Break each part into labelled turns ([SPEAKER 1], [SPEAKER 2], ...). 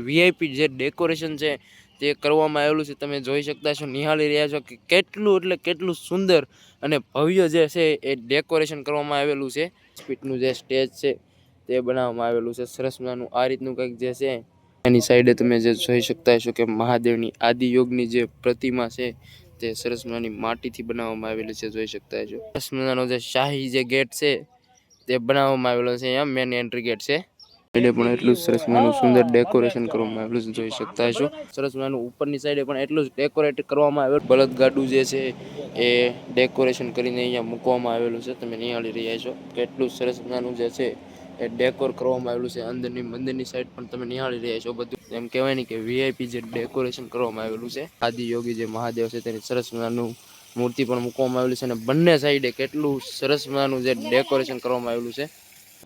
[SPEAKER 1] VIP જે decoration છે તે કરવામાં આવેલું છે. તમે જોઈ શકતા છો, નિહાળી રહ્યા છો કે કેટલું એટલે કેટલું સુંદર અને ભવ્ય જે છે એ ડેકોરેશન કરવામાં આવેલું છે. સ્પીડનું જે સ્ટેજ છે તે બનાવવામાં આવેલું છે. સરસ મજાનું આ રીતનું કંઈક જે છે એની સાઈડે તમે જે જોઈ શકતા છો કે મહાદેવની આદિયોગની જે પ્રતિમા છે તે સરસ મજાની માટીથી બનાવવામાં આવેલી છે. જોઈ શકતા છો સરસ મજાનો જે શાહી જે ગેટ છે તે બનાવવામાં આવેલો છે. અહીંયા મેન એન્ટ્રી ગેટ છે. એટલે પણ એટલું સરસ મજાનું સુંદર ડેકોરેશન કરવામાં આવેલું છે. જોઈ શકતા છો સરસ મજાનું ઉપરની સાઈડે પણ એટલું જ ડેકોરેટ કરવામાં આવેલું. બળદગાડું જે છે એ ડેકોરેશન કરીને અહીંયા મૂકવામાં આવેલું છે. તમે નિહાળી રહ્યા છો કેટલું સરસ મજાનું જે છે એ ડેકોર કરવામાં આવેલું છે. અંદરની મંદિરની સાઈડ પણ તમે નિહાળી રહ્યા છો. બધું એમ કહેવાય ને કે વીઆઈપી જે ડેકોરેશન કરવામાં આવેલું છે. આદિયોગી જે મહાદેવ છે તેની સરસ મજાનું મૂર્તિ પણ મૂકવામાં આવેલી છે અને બંને સાઈડે કેટલું સરસ મજાનું જે ડેકોરેશન કરવામાં આવેલું છે.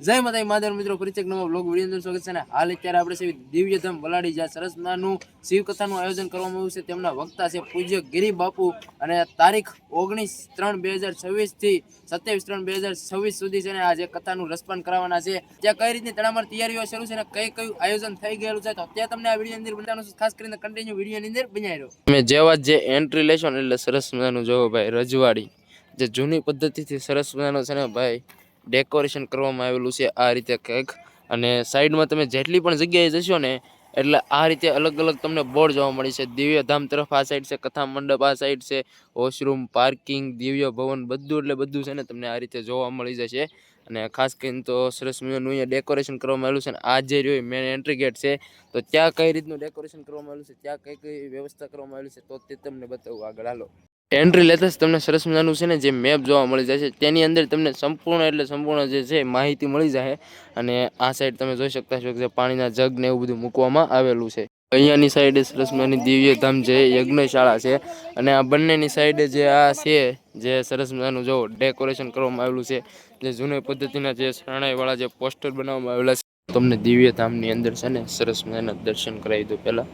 [SPEAKER 1] જય માતા મહાદેવ મિત્રો, ફરીથી એક નવો બ્લોગ વિડીયો અંદર સ્વાગત છે. ને હાલ અત્યારે આપણે છે દિવ્યધામ વલાડી જ્યાં સરસ મજાનું શિવકથાનું આયોજન કરવામાં આવ્યું છે. તેમના વક્તા છે પૂજ્ય ગિરી બાપુ અને તારીખ 19/3/2026 થી 27/3/2026 સુધી છે ને આ જે કથાનું રસપાન કરાવવાના છે. ત્યાં કઈ રીતની તડામાર તૈયારીઓ શરૂ છે ને કયું આયોજન થઈ ગયેલું છે તો ત્યાં તમને આ વિડીયો અંદર બતાવવાનું છે. ખાસ કરીને કન્ટિન્યુ વિડીયોની અંદર બન્યા રહો. તમે જેવા જે એન્ટ્રી લેશો ને એટલે સરસ મજાનું જોવો ભાઈ રજવાડી જે જૂની પદ્ધતિથી સરસ મજાનું છે ને ભાઈ ડેકોરેશન કરવામાં આવેલું છે આ રીતે કંઈક. અને સાઈડમાં તમે જેટલી પણ જગ્યાએ જશો ને એટલે આ રીતે અલગ અલગ તમને બોર્ડ જોવા મળી છે. દિવ્યધામ તરફ આ સાઈડ છે, કથા મંડપ આ સાઈડ છે, વોશરૂમ, પાર્કિંગ, દિવ્ય ભવન બધું એટલે બધું છે ને તમને આ રીતે જોવા મળી જશે. અને ખાસ કરીને તો સરસ મજાનું અહીંયા ડેકોરેશન કરવામાં આવેલું છે. ને આ જે રહ્યું મેન એન્ટ્રી ગેટ છે તો ત્યાં કઈ રીતનું ડેકોરેશન કરવામાં આવેલું છે, ત્યાં કઈ કઈ વ્યવસ્થા કરવામાં આવેલી છે તો તે તમને બતાવું આગળ. હાલો. એન્ટ્રી લેતા જ તમને સરસ મજાનું છે ને જે મેપ જોવા મળી જાય છે. તેની અંદર તમને સંપૂર્ણ એટલે સંપૂર્ણ જે છે માહિતી મળી જાય. અને આ સાઈડ તમે જોઈ શકતા છો કે પાણીના જગ ને એવું બધું મૂકવામાં આવેલું છે. અહીંયાની સાઈડે સરસ મજાની દિવ્યધામ જે યજ્ઞશાળા છે અને આ બંનેની સાઈડે જે આ છે જે સરસ મજાનું જો ડેકોરેશન કરવામાં આવેલું છે. જે જૂની પદ્ધતિના જે શરણાઈવાળા જે પોસ્ટર બનાવવામાં આવેલા છે. તમને દિવ્યધામની અંદર છે ને સરસ મજાના દર્શન કરાવી દો. પહેલા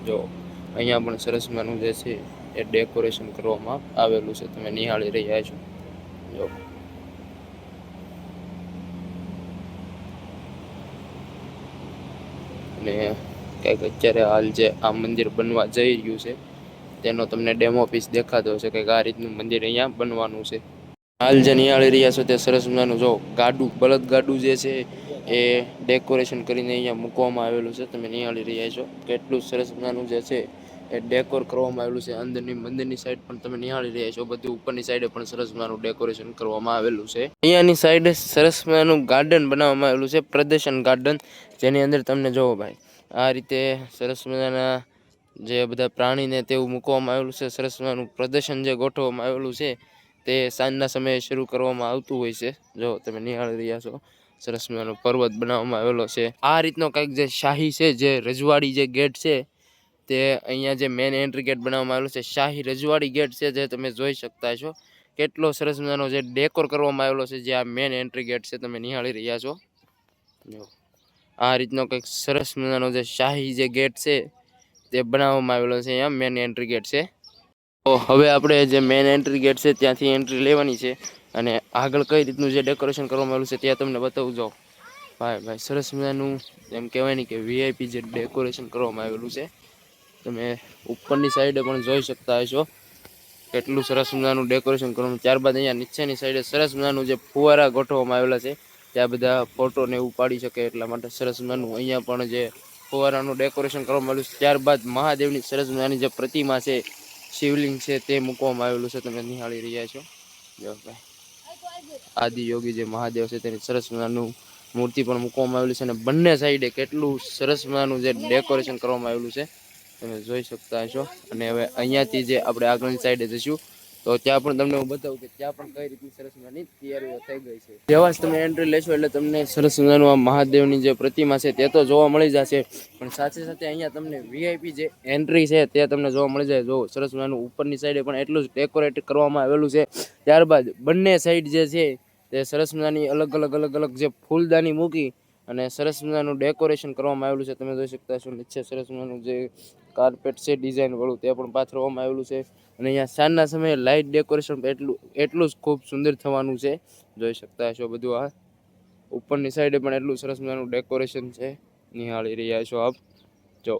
[SPEAKER 1] જો અહીંયા પણ સરસ મજાનું જે છે એ ડેકોરેશન કરવામાં આવેલું છે. તમે નિહાળી રહ્યા છો જો. અને કંઈક અત્યારે હાલ જે આ મંદિર બનવા જઈ રહ્યું છે તેનો તમને ડેમો પીસ દેખાતો હશે. કંઈક આ રીતનું મંદિર અહીંયા બનવાનું છે. હાલ જે નિહાળી રહ્યા છો તે સરસ મજાનું જો ગાડું બળદ ગાડું જે છે એ ડેકોરેશન કરીને અહીંયા મૂકવામાં આવેલું છે. તમે નિહાળી રહ્યા છો કેટલું સરસ મજાનું જે છે એ ડેકોર કરવામાં આવેલું છે. અંદરની મંદિરની સાઈડ પણ તમે નિહાળી રહ્યા છો. બધું ઉપરની સાઈડે પણ સરસ મજાનું ડેકોરેશન કરવામાં આવેલું છે. અહીંયાની સાઈડે સરસ મજાનું ગાર્ડન બનાવવામાં આવેલું છે, પ્રદર્શન ગાર્ડન, જેની અંદર તમને જોવો ભાઈ આ રીતે સરસ મજાના જે બધા પ્રાણીને તેવું મૂકવામાં આવેલું છે. સરસ મજાનું પ્રદર્શન જે ગોઠવવામાં આવેલું છે તે સાંજના સમયે શરૂ કરવામાં આવતું હોય છે. જો તમે નિહાળી રહ્યા છો સરસ મજાનો પર્વત બનાવવામાં આવેલો છે. આ રીતનો કંઈક જે શાહી છે જે રજવાડી જે ગેટ છે તે અહીંયા જે મેન એન્ટ્રી ગેટ બનાવવામાં આવેલો છે. શાહી રજવાડી ગેટ છે જે તમે જોઈ શકતા છો. કેટલો સરસ મજાનો જે ડેકોર કરવામાં આવેલો છે. જે આ મેન એન્ટ્રી ગેટ છે તમે નિહાળી રહ્યા છો. આ રીતનો કંઈક સરસ મજાનો જે શાહી જે ગેટ છે તે બનાવવામાં આવેલો છે. અહીંયા મેન એન્ટ્રી ગેટ છે. તો હવે આપણે જે મેન એન્ટ્રી ગેટ છે ત્યાંથી એન્ટ્રી લેવાની છે અને આગળ કઈ રીતનું જે ડેકોરેશન કરવામાં આવેલું છે ત્યાં તમને બતાવું જાઓ. ભાઈ સરસ મજાનું એમ કહેવાય ને કે વીઆઈપી જે ડેકોરેશન કરવામાં આવેલું છે. તમે ઉપરની સાઈડે પણ જોઈ શકતા હશો કેટલું સરસ મજાનું ડેકોરેશન કરવાનું. ત્યારબાદ અહીંયા નીચેની સાઈડે સરસ મજાનું જે ફુવારા ગોઠવવામાં આવેલા છે ત્યાં બધા ફોટો ને એવું પાડી શકે એટલા માટે સરસ મજાનું અહીંયા પણ જે ફુવારાનું ડેકોરેશન કરવામાં આવેલું છે. ત્યારબાદ મહાદેવની સરસ મજાની જે પ્રતિમા છે, શિવલિંગ છે તે મૂકવામાં આવેલું છે. તમે નિહાળી રહ્યા છો જો ભાઈ આદિયોગી જે મહાદેવ છે તેની સરસ મજાનું મૂર્તિ પણ મૂકવામાં આવેલી છે. અને બંને સાઈડે કેટલું સરસ મજાનું જે ડેકોરેશન કરવામાં આવેલું છે તમે જોઈ શકતા હશો. અને હવે અહીંયાથી જે આપણે આગળની સાઈડે જઈશું તો ત્યાં પણ તમને હું બતાવું કે ત્યાં પણ કઈ રીતની સરસ મજાની તૈયારીઓ થઈ ગઈ છે. જેવા જ તમે એન્ટ્રી લેશો એટલે તમને સરસ મજાનું આ મહાદેવની જે પ્રતિમા છે તે તો જોવા મળી જશે, પણ સાથે સાથે અહીંયા તમને વીઆઈપી જે એન્ટ્રી છે તે તમને જોવા મળી જાય. જો સરસ મજાનું ઉપરની સાઈડે પણ એટલું જ ડેકોરેટ કરવામાં આવેલું છે. ત્યારબાદ બંને સાઈડ જે છે તે સરસ મજાની અલગ અલગ જે ફૂલદાની મૂકી અને સરસ મજાનું ડેકોરેશન કરવામાં આવેલું છે. તમે જોઈ શકતા છો નીચે સરસ મજાનું જે કાર્પેટ છે ડિઝાઇન વાળું તે પણ પાથરવામાં આવેલું છે. અને અહીંયા સાંજના સમયે લાઇટ ડેકોરેશન એટલું જ ખૂબ સુંદર થવાનું છે. જોઈ શકતા હશો બધું. આ ઉપરની સાઈડે પણ એટલું સરસ મજાનું ડેકોરેશન છે. નિહાળી રહ્યા છો આપ જો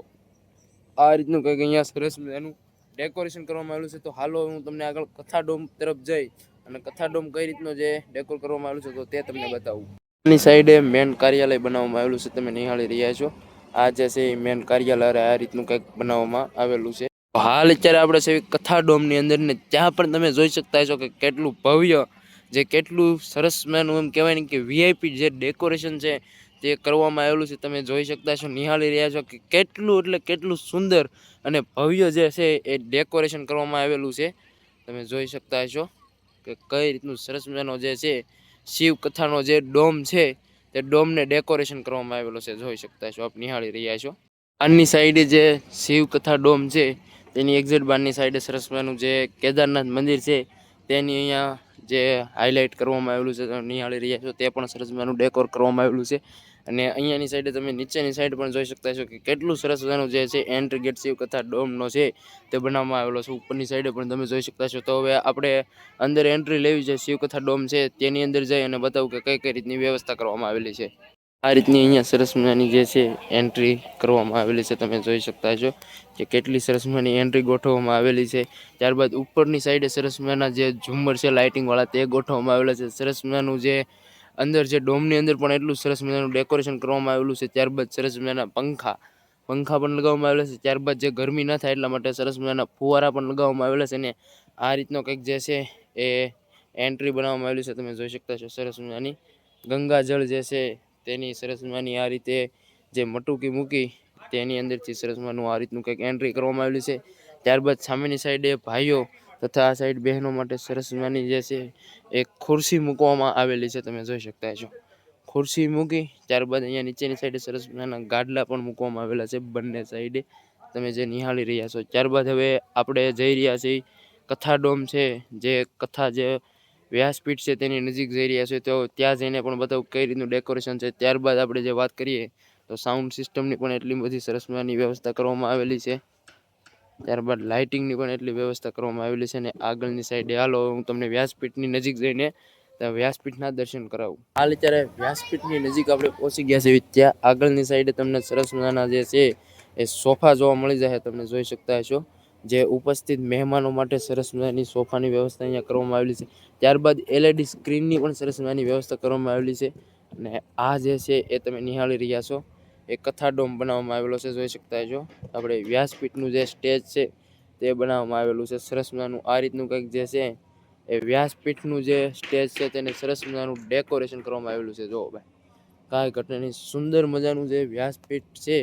[SPEAKER 1] આ રીતનું કંઈક અહીંયા સરસ મજાનું ડેકોરેશન કરવામાં આવેલું છે. તો હાલો હું તમને આગળ કથા ડોમ તરફ જઈ અને કથા ડોમ કઈ રીતનો જે ડેકોર કરવામાં આવેલું છે તો તે તમને બતાવું. ની સાઈડે મેન કાર્યાલય બનાવવામાં આવેલું છે, તમે નિહાળી રહ્યા છો. આ જે છે એ મેન કાર્યાલય આ રીતનું કંઈક બનાવવામાં આવેલું છે. હાલ અત્યારે આપણે છે કથા ડોમની અંદર ને ત્યાં પણ તમે જોઈ શકતા છો કે કેટલું ભવ્ય, જે કેટલું સરસ મજાનું એમ કહેવાય ને કે વીઆઈપી જે ડેકોરેશન છે તે કરવામાં આવેલું છે. તમે જોઈ શકતા છો, નિહાળી રહ્યા છો કે કેટલું એટલે કેટલું સુંદર અને ભવ્ય જે છે એ ડેકોરેશન કરવામાં આવેલું છે. તમે જોઈ શકતા છો કે કઈ રીતનું સરસ મજાનો જે છે શિવ કથાનો જે ડોમ છે તે ડોમને ડેકોરેશન કરવામાં આવેલો છે. જોઈ શકતા છો, આપ નિહાળી રહ્યા છો. બહારની સાઈડે જે શિવ કથા ડોમ છે તેની એક્ઝેક્ટ બહારની સાઈડે સરસ મજાનું જે કેદારનાથ મંદિર છે તેની અહીંયા જે હાઇલાઇટ કરવામાં આવેલું છે તમે નિહાળી રહ્યા છો. તે પણ સરસ મજાનું ડેકોર કરવામાં આવેલું છે. અને અહીંયાની સાઈડે તમે નીચેની સાઈડ પણ જોઈ શકતા છો કે કેટલું સરસ મજાનું જે છે એન્ટ્રી ગેટ શિવ કથા ડોમનો છે તે બનાવવામાં આવેલો છે. ઉપરની સાઈડે પણ તમે જોઈ શકતા છો. તો હવે આપણે અંદર એન્ટ્રી લેવી છે શિવ કથા ડોમ છે તેની અંદર જઈ અને બતાવું કે કઈ કઈ રીતની વ્યવસ્થા કરવામાં આવેલી છે. આ રીતની અહીંયા સરસ મજાની જે છે એન્ટ્રી કરવામાં આવેલી છે. તમે જોઈ શકતા છો કે કેટલી સરસ મજાની એન્ટ્રી ગોઠવવામાં આવેલી છે. ત્યારબાદ ઉપરની સાઈડે સરસ મજાના જે ઝુમ્મર છે લાઇટિંગવાળા તે ગોઠવવામાં આવેલા છે. સરસ મજાનું જે અંદર જે ડોમની અંદર પણ એટલું સરસ મજાનું ડેકોરેશન કરવામાં આવેલું છે. ત્યારબાદ સરસ મજાના પંખા પણ લગાવવામાં આવેલા છે. ત્યારબાદ જે ગરમી ના થાય એટલા માટે સરસ મજાના ફુવારા પણ લગાવવામાં આવેલા છે. અને આ રીતનો કંઈક જે છે એ એન્ટ્રી બનાવવામાં આવેલી છે. તમે જોઈ શકતા છો સરસ મજાની ગંગાજળ જે છે તેની સરસ મજાની આ રીતે જે મટુકી મૂકી તેની અંદરથી સરસ મજાનું આ રીતનું કંઈક એન્ટ્રી કરવામાં આવેલી છે. ત્યારબાદ સામેની સાઈડે ભાઈઓ તથા આ સાઈડ બહેનો માટે સરસ મજાની જે છે એક ખુરશી મૂકવામાં આવેલી છે. તમે જોઈ શકતા છો ખુરશી મૂકી ત્યારબાદ અહીંયા નીચેની સાઈડે સરસ મજાના ગાડલા પણ મૂકવામાં આવેલા છે બંને સાઈડે, તમે જે નિહાળી રહ્યા છો. ત્યારબાદ હવે આપણે જઈ રહ્યા છીએ કથા ડોમ છે જે કથા જે વ્યાસપીઠ છે તેની નજીક જઈ રહ્યા છે. તો ત્યાં જઈને પણ બતાવું કઈ રીતનું ડેકોરેશન છે. ત્યારબાદ આપણે જે વાત કરીએ તો સાઉન્ડ સિસ્ટમની પણ એટલી બધી સરસ મજાની વ્યવસ્થા કરવામાં આવેલી છે. ત્યારબાદ લાઇટિંગની પણ એટલી વ્યવસ્થા કરવામાં આવેલી છે. અને આગળની સાઈડે હાલો હું તમને વ્યાસપીઠની નજીક જઈને વ્યાસપીઠના દર્શન કરાવું. હાલ અત્યારે વ્યાસપીઠની નજીક આપણે પહોંચી ગયા છે. ત્યાં આગળની સાઈડે તમને સરસ મજાના જે છે એ સોફા જોવા મળી જાય. તમે જોઈ શકતા છો જે ઉપસ્થિત મહેમાનો માટે સરસ મજાની સોફાની વ્યવસ્થા અહીંયા કરવામાં આવેલી છે. ત્યારબાદ LED સ્ક્રીનની પણ સરસ મજાની વ્યવસ્થા કરવામાં આવેલી છે. અને આ જે છે એ તમે નિહાળી રહ્યા છો એ કથા ડોમ બનાવવામાં આવેલો છે. જોઈ શકતા છો આપણે વ્યાસપીઠનું જે સ્ટેજ છે તે બનાવવામાં આવેલું છે સરસ મજાનું. આ રીતનું કંઈક જે છે એ વ્યાસપીઠનું જે સ્ટેજ છે તેને સરસ મજાનું ડેકોરેશન કરવામાં આવેલું છે. જો ભાઈ કાંઈ ઘટનાની સુંદર મજાનું જે વ્યાસપીઠ છે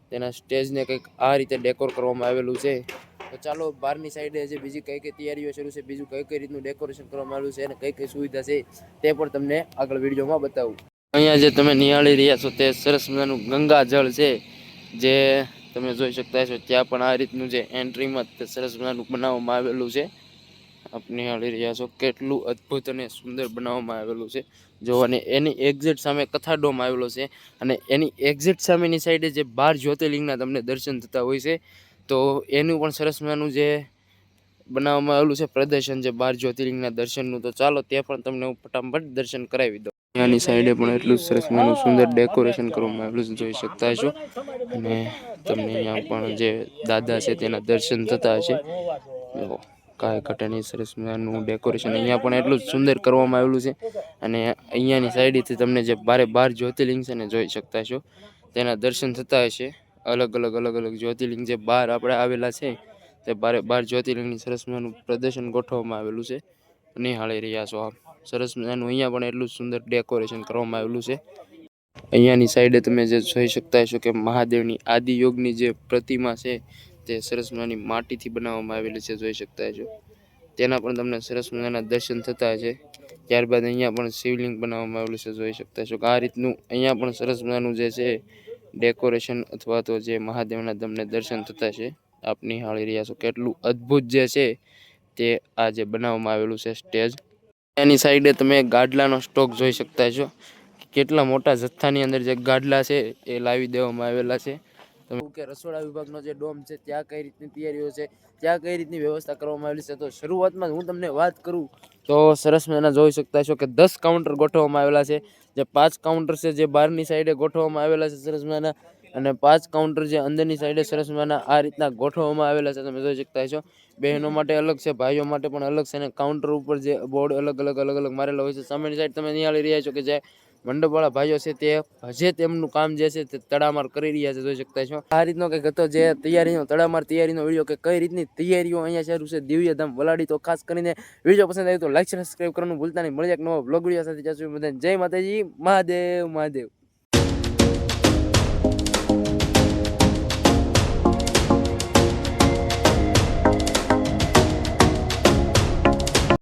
[SPEAKER 1] તેના સ્ટેજને કંઈક આ રીતે ડેકોર કરવામાં આવેલું છે. તો ચાલો બહારની સાઈડે જે બીજી કઈ કઈ તૈયારીઓ શરૂ છે, બીજું કઈ કઈ રીતનું ડેકોરેશન કરવામાં આવેલું છે અને કઈ કઈ સુવિધા છે તે પણ તમને આગળ વિડીયોમાં બતાવું. અહીંયા જે તમે નિહાળી રહ્યા છો તે સરસ મજાનું ગંગાજળ છે જે તમે જોઈ શકતા છો. ત્યાં પણ આ રીતનું જે એન્ટ્રીમાં સરસ મજાનું બનાવવામાં આવેલું છે. આપ નિહાળી રહ્યા છો કેટલું અદ્ભુત અને સુંદર બનાવવામાં આવેલું છે. જો અને એની એક્ઝેક્ટ સામે કથા ડોમ આવેલો છે અને એની એક્ઝેક્ટ સામેની સાઈડે જે 12 જ્યોતિર્લિંગના તમને દર્શન થતા હોય છે તો એનું પણ સરસ મજાનું જે બનાવવામાં આવેલું છે પ્રદર્શન જે 12 જ્યોતિર્લિંગના દર્શનનું. તો ચાલો ત્યાં પણ તમને હું ફટાફટ દર્શન કરાવી દઉં. ત્યાંની સાઈડે પણ એટલું સરસ મજાનું સુંદર ડેકોરેશન કરવામાં આવેલું છે, જોઈ શકતા છો. અને તમને અહીંયા પણ જે દાદા છે તેના દર્શન થતા હશે. કાંઈ ઘટાની સરસ મજાનું ડેકોરેશન અહીંયા પણ એટલું જ સુંદર કરવામાં આવેલું છે. અને અહીંયાની સાઈડેથી તમને જે 12 જ્યોતિર્લિંગ છે ને જોઈ શકતા છો તેના દર્શન થતા હશે. અલગ અલગ જ્યોતિર્લિંગ જે 12 આપણે આવેલા છે તે 12 જ્યોતિર્લિંગની સરસ મજાનું પ્રદર્શન ગોઠવવામાં આવેલું છે. નિહાળી રહ્યા છો આપ સરસ મજાનું અહીંયા પણ એટલું સુંદર ડેકોરેશન કરવામાં આવેલું છે. અહીંયાની સાઈડે તમે જે જોઈ શકતા છો કે મહાદેવની આદિયોગની જે પ્રતિમા છે તે સરસ મજાની માટીથી બનાવવામાં આવેલી છે, જોઈ શકતા છો. તેના પણ તમને સરસ મજાના દર્શન થતા છે. ત્યારબાદ અહીંયા પણ શિવલિંગ બનાવવામાં આવેલું છે, જોઈ શકતા છો. આ રીતનું અહીંયા પણ સરસ મજાનું જે છે ડેકોરેશન અથવા તો જે મહાદેવના તમને દર્શન થતા છે. આપ નિહાળી રહ્યા છો કેટલું અદ્ભુત જે છે તે આ જે બનાવવામાં આવેલું છે સ્ટેજ. એની સાઈડે તમે ગાડલાનો સ્ટોક જોઈ શકતા છો. કેટલા મોટા જથ્થાની અંદર જે ગાડલા છે એ લાવી દેવામાં આવેલા છે. તમે કે રસોડા વિભાગનો જે ડોમ છે ત્યાં કઈ રીતની તૈયારીઓ છે, ત્યાં કઈ રીતની વ્યવસ્થા કરવામાં આવેલી છે. તો શરૂઆતમાં હું તમને વાત કરું તો સરસ મજાના જોઈ શકતા છો કે 10 કાઉન્ટર ગોઠવવામાં આવેલા છે. જે 5 કાઉન્ટર છે જે બહારની સાઈડે ગોઠવવામાં આવેલા છે સરસ મજાના. અને 5 કાઉન્ટર જે અંદરની સાઈડે સરસ મજાના આ રીતના ગોઠવવામાં આવેલા છે, તમે જોઈ શકતા છો. બહેનો માટે અલગ છે, ભાઈઓ માટે પણ અલગ છે, અને કાઉન્ટર ઉપર જે બોર્ડ અલગ મારેલા હોય છે. સામેની સાઈડ તમે નિહાળી રહ્યા છો કે જે મંડપવાળા ભાઈઓ છે તે હજે તેમનું કામ જે છે તે તડામાર કરી રહ્યા છે, જોઈ શકતા છો. આ રીતનો કંઈક હતો જે તૈયારીનો વિડીયો કે કઈ રીતની તૈયારીઓ અહીંયા શરૂ છે દિવ્યધામ વલાડી. તો ખાસ કરીને વિડીયો પસંદ આવ્યો તો લાઈક સબસ્ક્રાઈબ કરવાનું ભૂલતા નહીં. મળી એક નવો બ્લોગ વિડીયો સાથે. જય માતાજી, મહાદેવ મહાદેવ.